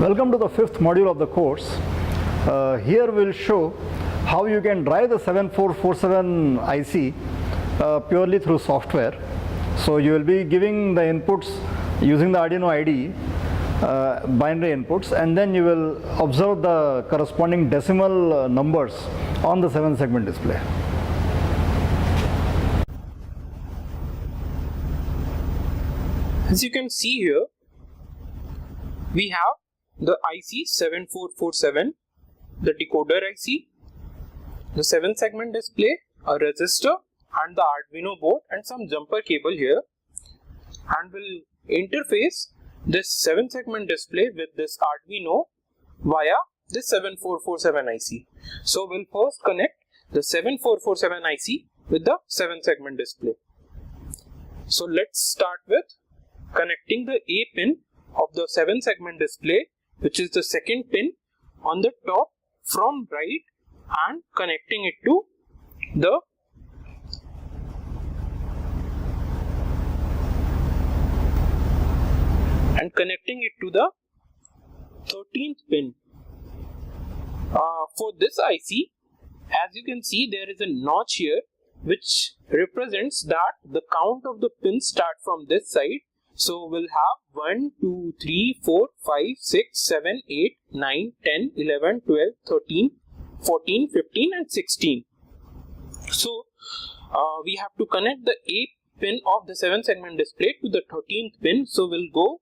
Welcome to the fifth module of the course. Here we'll show how you can drive the 7447 IC purely through software. So you will be giving the inputs using the Arduino IDE, binary inputs, and then you will observe the corresponding decimal numbers on the 7-segment display. As you can see here, we have the IC 7447, the decoder IC, the 7-segment display, a resistor, and the Arduino board and some jumper cable here, and will interface this 7-segment display with this Arduino via this 7447 IC. So we'll first connect the 7447 IC with the 7-segment display. So let's start with connecting the A pin of the 7-segment display, which is the second pin on the top from right, and connecting it to the connecting it to the 13th pin. For this IC, as you can see, there is a notch here which represents that the count of the pins start from this side. So we'll have 1, 2, 3, 4, 5, 6, 7, 8, 9, 10, 11, 12, 13, 14, 15 and 16. So we have to connect the A pin of the 7-segment display to the 13th pin. So we'll go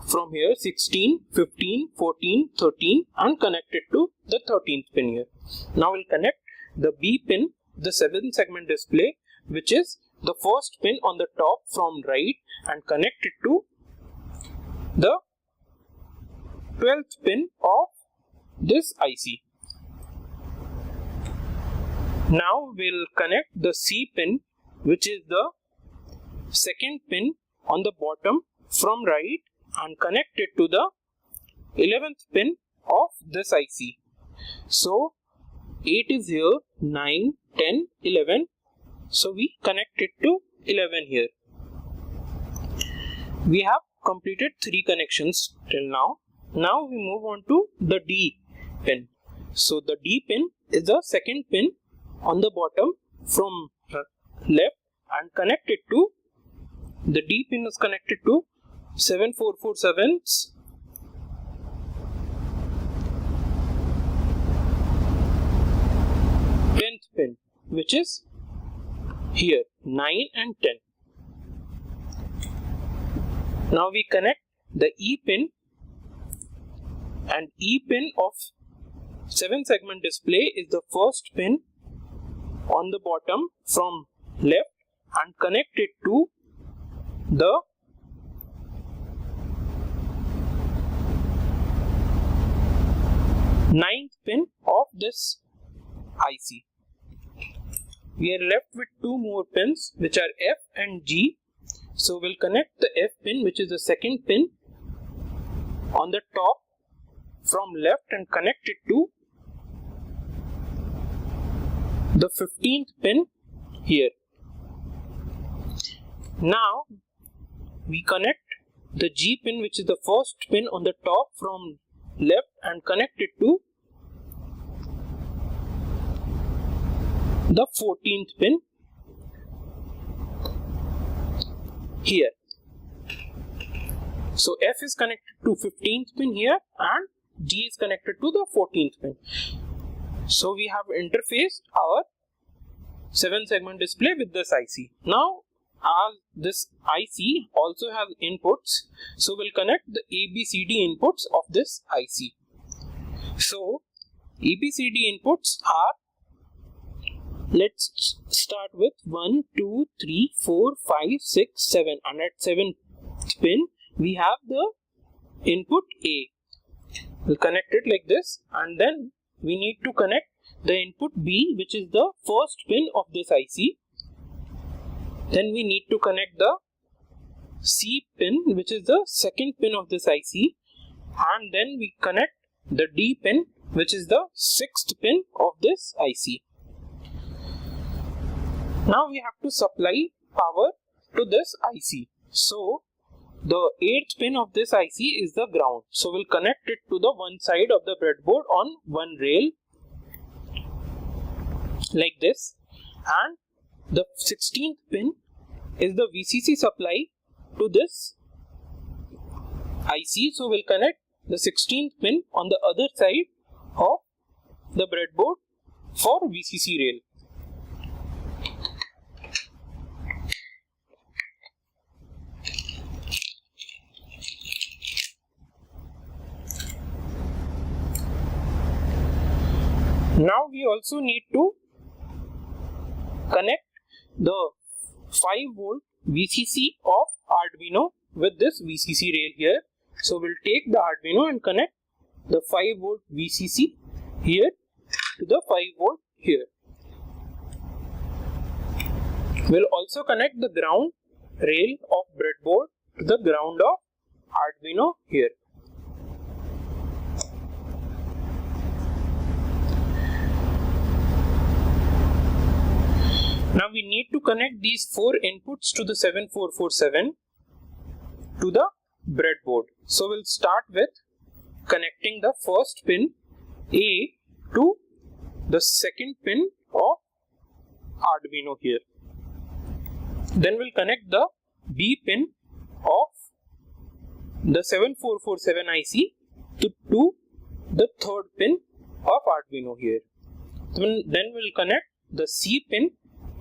from here 16, 15, 14, 13 and connect it to the 13th pin here. Now we'll connect the B pin, the 7-segment display, which is the first pin on the top from right, and connect it to the 12th pin of this IC. Now we'll connect the C pin, which is the second pin on the bottom from right, and connect it to the 11th pin of this IC. So 8 is here, 9, 10, 11. So we connect it to 11 here. We have completed 3 connections till now. Now we move on to the D pin. So the D pin is the second pin on the bottom from left, and connected to the D pin is connected to 7447's pin, which is here 9 and 10. Now we connect the E pin, and E pin of 7-segment display is the first pin on the bottom from left, and connect it to the ninth pin of this IC. We are left with 2 more pins, which are F and G. So we'll connect the F pin, which is the second pin on the top from left, and connect it to the 15th pin here. Now we connect the G pin, which is the first pin on the top from left, and connect it to the 14th pin here. So F is connected to 15th pin here, and G is connected to the 14th pin. So we have interfaced our 7-segment display with this IC. Now as this IC also has inputs, so we'll connect the ABCD inputs of this IC. So ABCD inputs are, let's start with 1, 2, 3, 4, 5, 6, 7, and at 7th pin we have the input A. We'll connect it like this, and then we need to connect the input B, which is the first pin of this IC. Then we need to connect the C pin, which is the second pin of this IC, and then we connect the D pin, which is the 6th pin of this IC. Now we have to supply power to this IC. So the 8th pin of this IC is the ground. So we'll connect it to the one side of the breadboard on one rail like this, and the 16th pin is the VCC supply to this IC. So we'll connect the 16th pin on the other side of the breadboard for VCC rail. Now we also need to connect the 5 volt VCC of Arduino with this VCC rail here. So we'll take the Arduino and connect the 5 volt VCC here to the 5 volt here. We'll also connect the ground rail of breadboard to the ground of Arduino here. Now we need to connect these 4 inputs to the 7447 to the breadboard. So we'll start with connecting the first pin A to the second pin of Arduino here. Then we'll connect the B pin of the 7447 IC to the third pin of Arduino here. Then we'll connect the C pin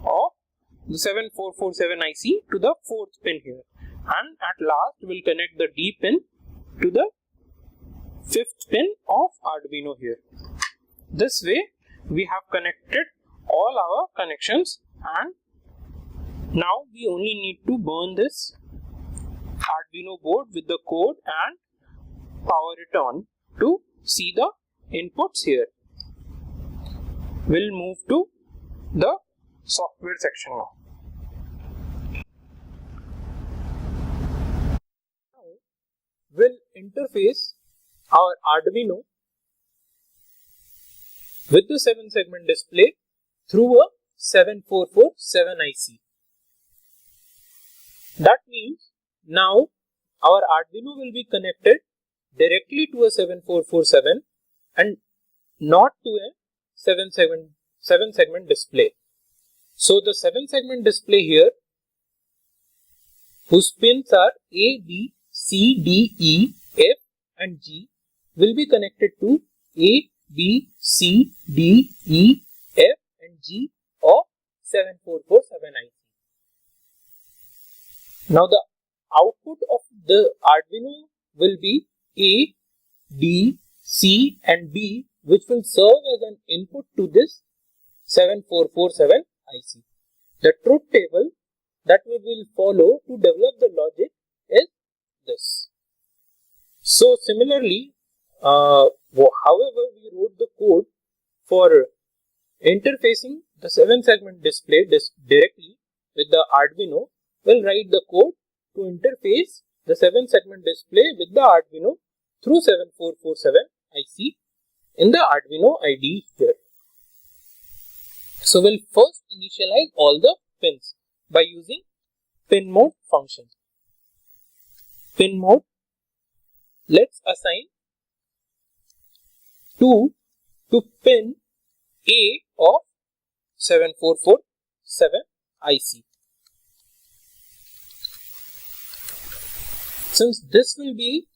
of the 7447 IC to the fourth pin here, and at last we'll connect the D pin to the fifth pin of Arduino here. This way we have connected all our connections, and now we only need to burn this Arduino board with the code and power it on to see the inputs here. We'll move to the software section now. Now we'll interface our Arduino with the 7-segment display through a 7447 IC. That means now our Arduino will be connected directly to a 7447 and not to a 7-segment display. So the 7-segment display here, whose pins are A, B, C, D, E, F and G, will be connected to A, B, C, D, E, F and G of 7447 IC. Now the output of the Arduino will be A, D, C and B, which will serve as an input to this 7447 IC. The truth table that we will follow to develop the logic is this. So similarly, however we wrote the code for interfacing the 7-segment display directly with the Arduino, we'll write the code to interface the 7-segment display with the Arduino through 7447 IC in the Arduino IDE here. So we'll first initialize all the pins by using pin mode function. Pin mode, let's assign 2 to pin A of 7447 IC. Since this will be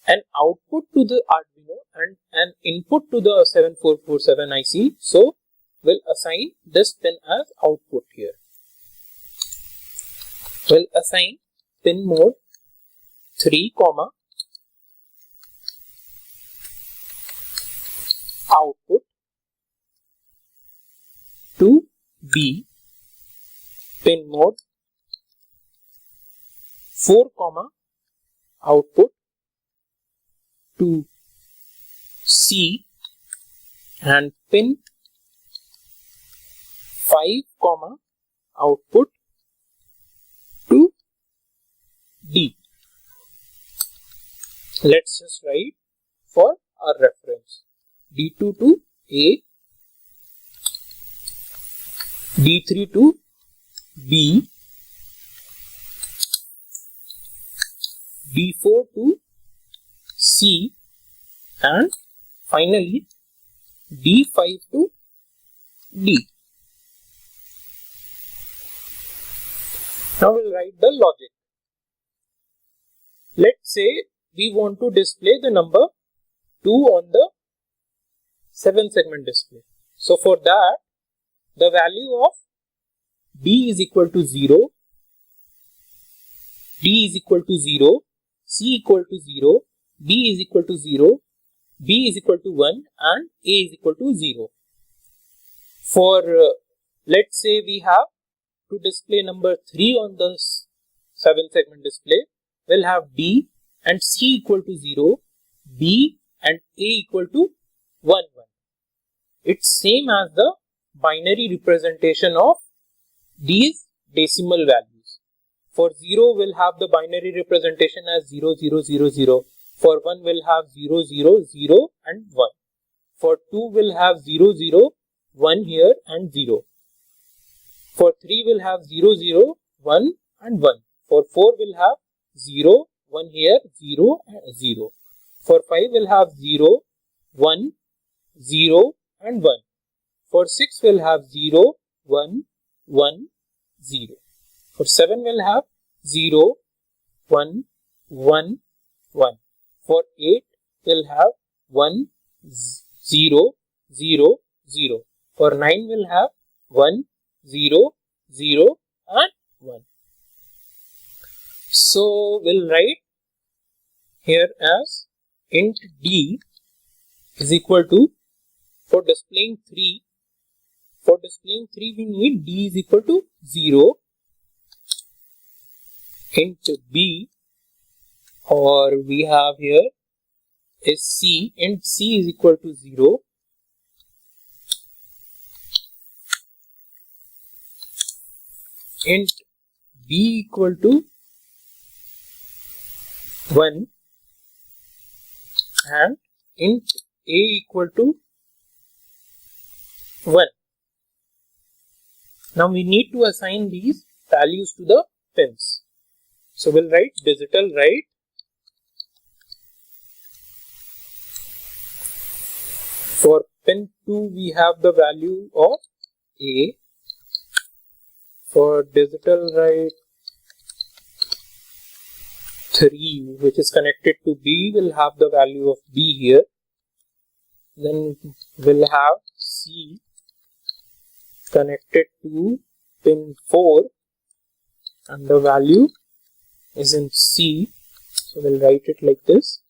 an output to the Arduino and an input to the 7447 IC, so we'll assign this pin as output here. We'll assign pin mode 3, output to B, pin mode 4, output to C, and pin 5, output to D. Let's just write for our reference. D2 to A, D3 to B, D4 to C, and finally D5 to D. Now we'll write the logic. Let's say we want to display the number 2 on the 7 segment display. So for that, the value of D is equal to 0, D is equal to 0, C equal to 0, B is equal to 0, B is equal to 1, and A is equal to 0. For let's say we have to display number 3 on the 7 segment display, we'll have D and C equal to 0, B and A equal to 1, 1. It's same as the binary representation of these decimal values. For 0, we'll have the binary representation as 0, 0, 0, 0. For 1, we'll have 0, 0, 0 and 1. For 2, we'll have 0, 0, 1 here and 0. For 3, we'll have 0, 0, 1 and 1. For 4, we'll have 0, 1 here, 0 and 0. For 5, we'll have 0, 1, 0 and 1. For 6, we'll have 0, 1, 1, 0. For 7, we'll have 0, 1, 1, 1. For 8, we'll have 1, 0, 0, 0. For 9, we'll have 1, 0, 0 and 1. So we'll write here as int D is equal to, for displaying 3 we need D is equal to 0. Int B, or we have here is C, int C is equal to 0. Int B equal to 1 and int A equal to 1. Now we need to assign these values to the pins. So we'll write digital write for pin 2 we have the value of A. For digital write 3 which is connected to B, will have the value of B here. Then we'll have C connected to pin 4 and the value is in C. So we'll write it like this.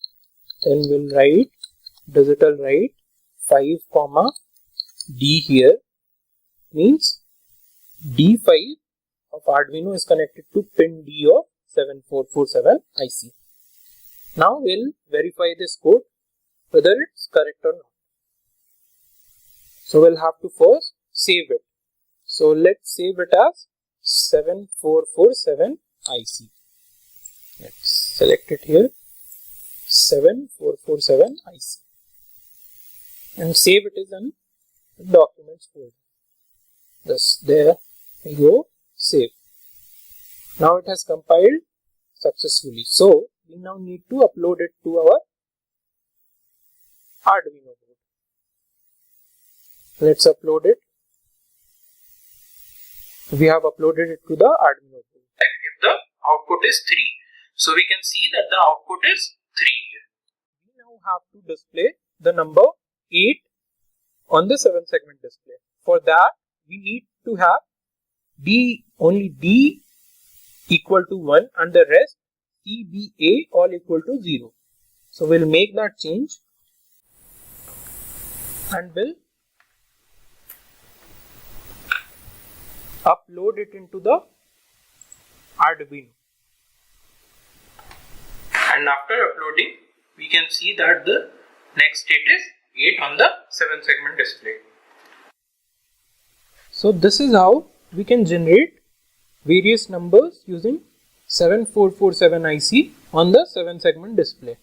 Then we'll write digital write 5 comma D here, means D5 of Arduino is connected to pin D of 7447 IC. Now we'll verify this code whether it's correct or not. So we'll have to first save it. So let's save it as 7447 IC. Let's select it here, 7447 IC, and save it as in documents folder. Thus there we go, save. Now it has compiled successfully. So we now need to upload it to our Arduino board. Let's upload it. We have uploaded it to the Arduino board. If the output is 3, so we can see that the output is 3 here. We now have to display the number 8 on the 7 segment display. For that we need to have only D equal to 1 and the rest C, B, A all equal to 0. So we'll make that change and we'll upload it into the Arduino. And after uploading, we can see that the next state is 8 on the 7 segment display. So this is how we can generate various numbers using 7447 IC on the 7 segment display.